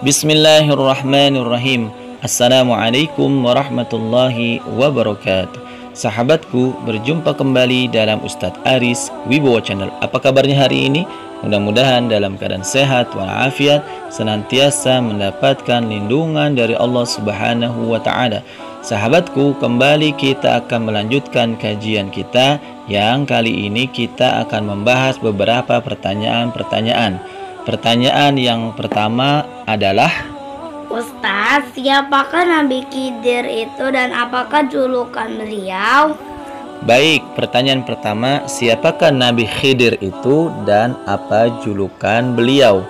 Bismillahirrahmanirrahim. Assalamualaikum warahmatullahi wabarakatuh. Sahabatku, berjumpa kembali dalam Ustadz Aris Wibowo Channel. Apa kabarnya hari ini? Mudah-mudahan dalam keadaan sehat walafiat, senantiasa mendapatkan lindungan dari Allah Subhanahu wa Ta'ala. Sahabatku, kembali kita akan melanjutkan kajian kita, yang kali ini kita akan membahas beberapa pertanyaan-pertanyaan. Pertanyaan yang pertama adalah, Ustaz, siapakah Nabi Khidir itu dan apakah julukan beliau? Baik, pertanyaan pertama, siapakah Nabi Khidir itu dan apa julukan beliau?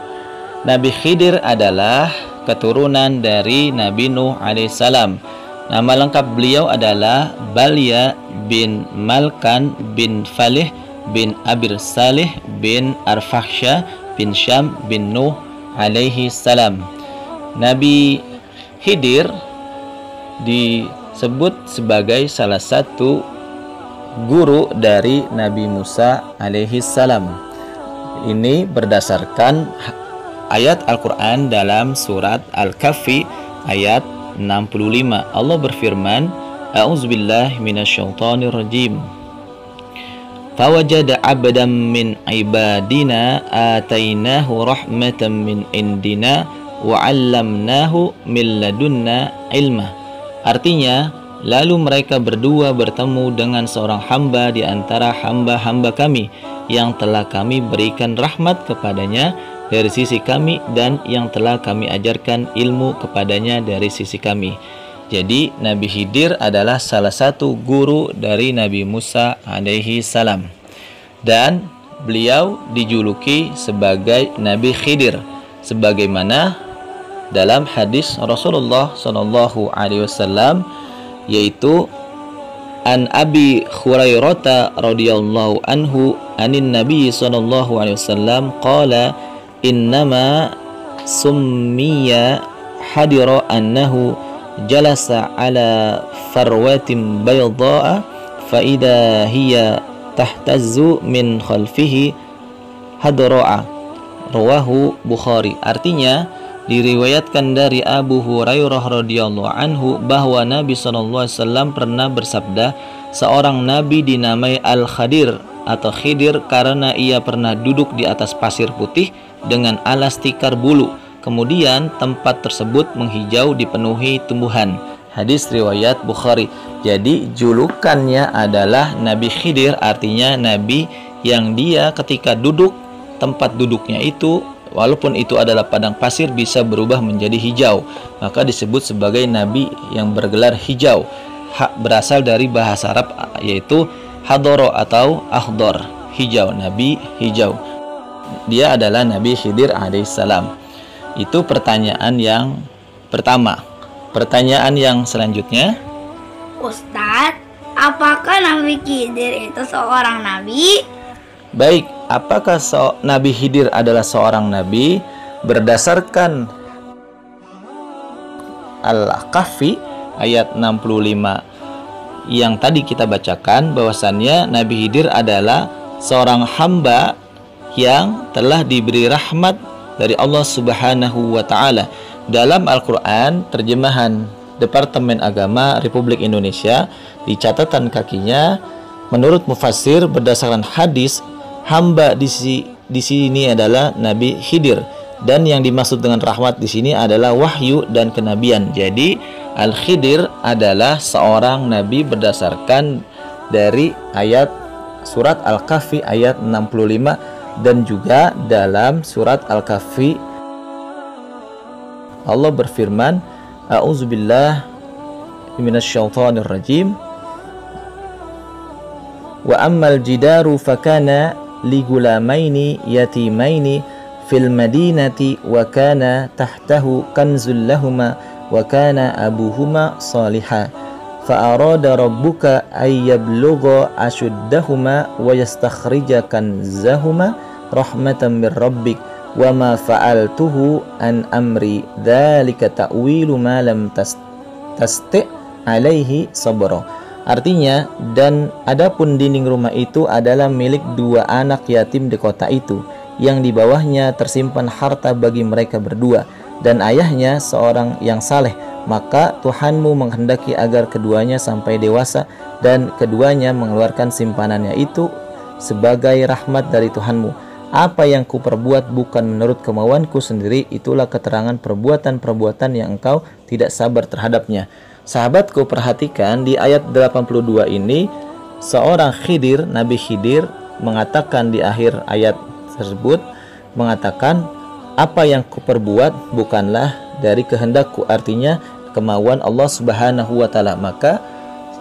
Nabi Khidir adalah keturunan dari Nabi Nuh alaihissalam. Nama lengkap beliau adalah Balya bin Malkan bin Falih bin Abir Salih bin Arfakhsha bin Syam bin Nuh alaihi salam. Nabi Khidir disebut sebagai salah satu guru dari Nabi Musa alaihi salam. Ini berdasarkan ayat Al-Quran dalam surat Al-Kahfi ayat 65. Allah berfirman, A'udzubillahi minasyaitonirrajim. Fawajada abdan min ibadina atainahu rahmatan min indina wa 'allamnahu min ladunna ilma. Artinya, lalu mereka berdua bertemu dengan seorang hamba di antara hamba-hamba kami yang telah kami berikan rahmat kepadanya dari sisi kami dan yang telah kami ajarkan ilmu kepadanya dari sisi kami. Jadi Nabi Khidir adalah salah satu guru dari Nabi Musa alaihi salam, dan beliau dijuluki sebagai Nabi Khidir sebagaimana dalam hadis Rasulullah sallallahu alaihi wasallam, yaitu an Abi Hurairah radhiyallahu anhu anin Nabi sallallahu alaihi wasallam qala innama summiya hadira annahu jalasa ala farwatin bayda'a fa idha hiya tahtazzu min khalfihi hadra'a, rawahu Bukhari. Artinya, diriwayatkan dari Abu Hurairah radhiyallahu anhu bahwa Nabi SAW pernah bersabda, seorang nabi dinamai Al-Khadir atau Khidir karena ia pernah duduk di atas pasir putih dengan alas tikar bulu. Kemudian tempat tersebut menghijau dipenuhi tumbuhan. Hadis riwayat Bukhari. Jadi julukannya adalah Nabi Khidir, artinya nabi yang dia ketika duduk, tempat duduknya itu walaupun itu adalah padang pasir bisa berubah menjadi hijau, maka disebut sebagai nabi yang bergelar hijau. Berasal dari bahasa Arab yaitu hadoro atau akhdor, hijau, nabi hijau. Dia adalah Nabi Khidir alaihissalam. Itu pertanyaan yang pertama. Pertanyaan yang selanjutnya, Ustaz, apakah Nabi Khidir itu seorang nabi? baik, apakah Nabi Khidir adalah seorang nabi? Berdasarkan Al-Kahfi ayat 65 yang tadi kita bacakan, bahwasannya Nabi Khidir adalah seorang hamba yang telah diberi rahmat dari Allah Subhanahu wa Ta'ala. Dalam Al-Quran, terjemahan Departemen Agama Republik Indonesia, di catatan kakinya, menurut mufassir berdasarkan hadis, hamba di sini adalah Nabi Khidir, dan yang dimaksud dengan rahmat di sini adalah wahyu dan kenabian. Jadi Al-Khidir adalah seorang nabi berdasarkan dari ayat surat Al-Kahfi ayat 65, dan juga dalam surat Al-Kahfi Allah berfirman, A'udzubillah minasyaitonir rajim, wa ammal jidaru fakana ligulamaini yatimaini fil madinati wa kana tahtahu kanzul lahuma wa kana abuhuma salihah fa arada rabbuka ay yablugha ashuddahuma wa yastakhrija kanzahuma rahmatan min rabbik wa ma fa'altuhu an amri dzalika ta'wilu ma lam tasti' alaihi sabra. Artinya, dan adapun dinding rumah itu adalah milik dua anak yatim di kota itu, yang di bawahnya tersimpan harta bagi mereka berdua. dan ayahnya seorang yang saleh, maka Tuhanmu menghendaki agar keduanya sampai dewasa dan keduanya mengeluarkan simpanannya itu sebagai rahmat dari Tuhanmu. Apa yang kuperbuat bukan menurut kemauanku sendiri, itulah keterangan perbuatan-perbuatan yang engkau tidak sabar terhadapnya. Sahabatku, perhatikan di ayat 82 ini, seorang Khidir, Nabi Khidir mengatakan di akhir ayat tersebut, mengatakan, apa yang kuperbuat bukanlah dari kehendakku, artinya kemauan Allah Subhanahu wa Ta'ala. Maka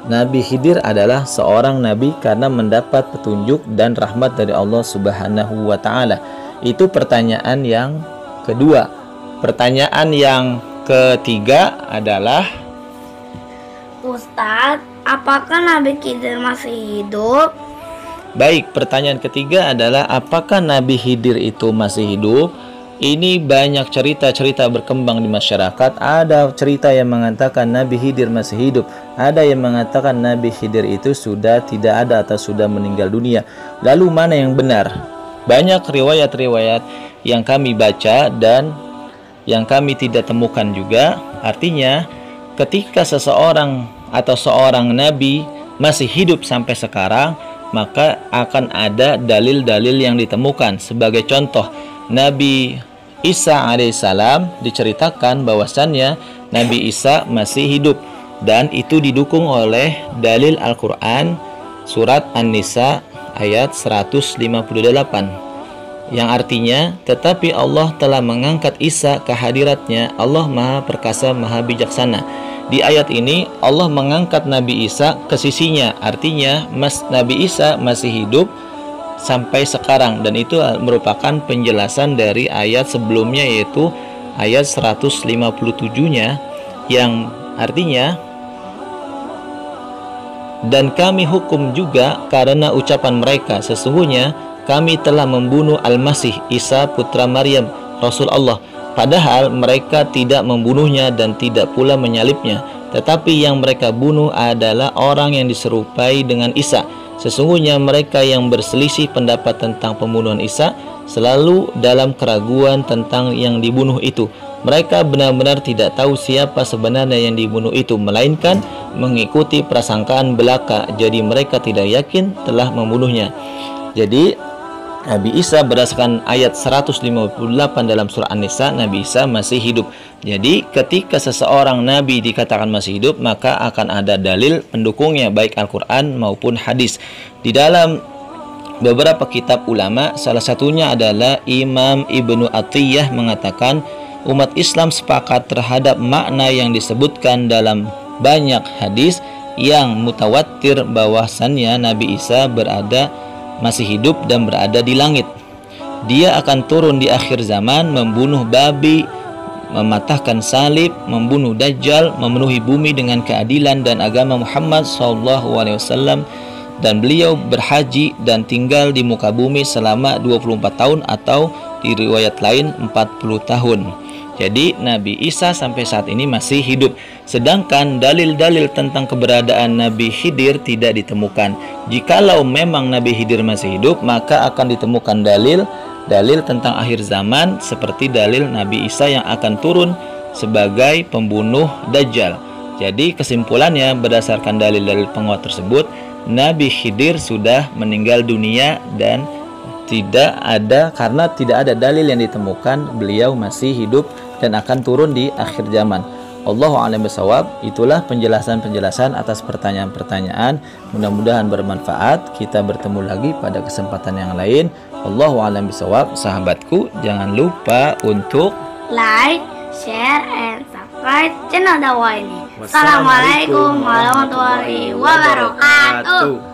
Nabi Khidir adalah seorang nabi karena mendapat petunjuk dan rahmat dari Allah Subhanahu wa Ta'ala. Itu pertanyaan yang kedua. Pertanyaan yang ketiga adalah, Ustadz, apakah Nabi Khidir masih hidup? baik, pertanyaan ketiga adalah apakah Nabi Khidir itu masih hidup? Ini banyak cerita-cerita berkembang di masyarakat. Ada cerita yang mengatakan Nabi Khidir masih hidup, ada yang mengatakan Nabi Khidir itu sudah tidak ada atau sudah meninggal dunia. Lalu mana yang benar? Banyak riwayat-riwayat yang kami baca dan yang kami tidak temukan juga. Artinya ketika seseorang atau seorang nabi masih hidup sampai sekarang, maka akan ada dalil-dalil yang ditemukan. Sebagai contoh, Nabi Isa alaihissalam diceritakan bahwasannya Nabi Isa masih hidup, dan itu didukung oleh dalil Al-Quran surat An-Nisa ayat 158 yang artinya, tetapi Allah telah mengangkat Isa ke hadiratnya, Allah maha perkasa maha bijaksana. Di ayat ini Allah mengangkat Nabi Isa ke sisinya, artinya Nabi Isa masih hidup sampai sekarang, dan itu merupakan penjelasan dari ayat sebelumnya, yaitu ayat 157-nya yang artinya, dan kami hukum juga karena ucapan mereka, sesungguhnya kami telah membunuh Al-Masih Isa putra Maryam Rasul Allah, padahal mereka tidak membunuhnya dan tidak pula menyalibnya, tetapi yang mereka bunuh adalah orang yang diserupai dengan Isa. Sesungguhnya mereka yang berselisih pendapat tentang pembunuhan Isa selalu dalam keraguan tentang yang dibunuh itu. Mereka benar-benar tidak tahu siapa sebenarnya yang dibunuh itu, melainkan mengikuti prasangkaan belaka. Jadi mereka tidak yakin telah membunuhnya. Jadi Nabi Isa berdasarkan ayat 158 dalam surah An-Nisa, Nabi Isa masih hidup. Jadi ketika seseorang nabi dikatakan masih hidup, maka akan ada dalil pendukungnya, baik Al-Quran maupun hadis. Di dalam beberapa kitab ulama, salah satunya adalah Imam Ibnu Atiyah mengatakan, umat Islam sepakat terhadap makna yang disebutkan dalam banyak hadis yang mutawatir bahwasannya Nabi Isa masih hidup dan berada di langit. Dia akan turun di akhir zaman, membunuh babi, mematahkan salib, membunuh Dajjal, memenuhi bumi dengan keadilan dan agama Muhammad SAW, dan beliau berhaji dan tinggal di muka bumi selama 24 tahun atau di riwayat lain 40 tahun. Jadi Nabi Isa sampai saat ini masih hidup. Sedangkan dalil-dalil tentang keberadaan Nabi Khidir tidak ditemukan. Jikalau memang Nabi Khidir masih hidup, maka akan ditemukan dalil tentang akhir zaman, seperti dalil Nabi Isa yang akan turun sebagai pembunuh Dajjal. Jadi kesimpulannya, berdasarkan dalil-dalil penguat tersebut, Nabi Khidir sudah meninggal dunia dan karena tidak ada dalil yang ditemukan beliau masih hidup dan akan turun di akhir zaman. Allahu a'lam bishawab. Itulah penjelasan-penjelasan atas pertanyaan-pertanyaan. Mudah-mudahan bermanfaat. Kita bertemu lagi pada kesempatan yang lain. Allahu a'lam bishawab. Sahabatku, jangan lupa untuk like, share, and subscribe channel dakwah ini. Assalamualaikum warahmatullahi wabarakatuh.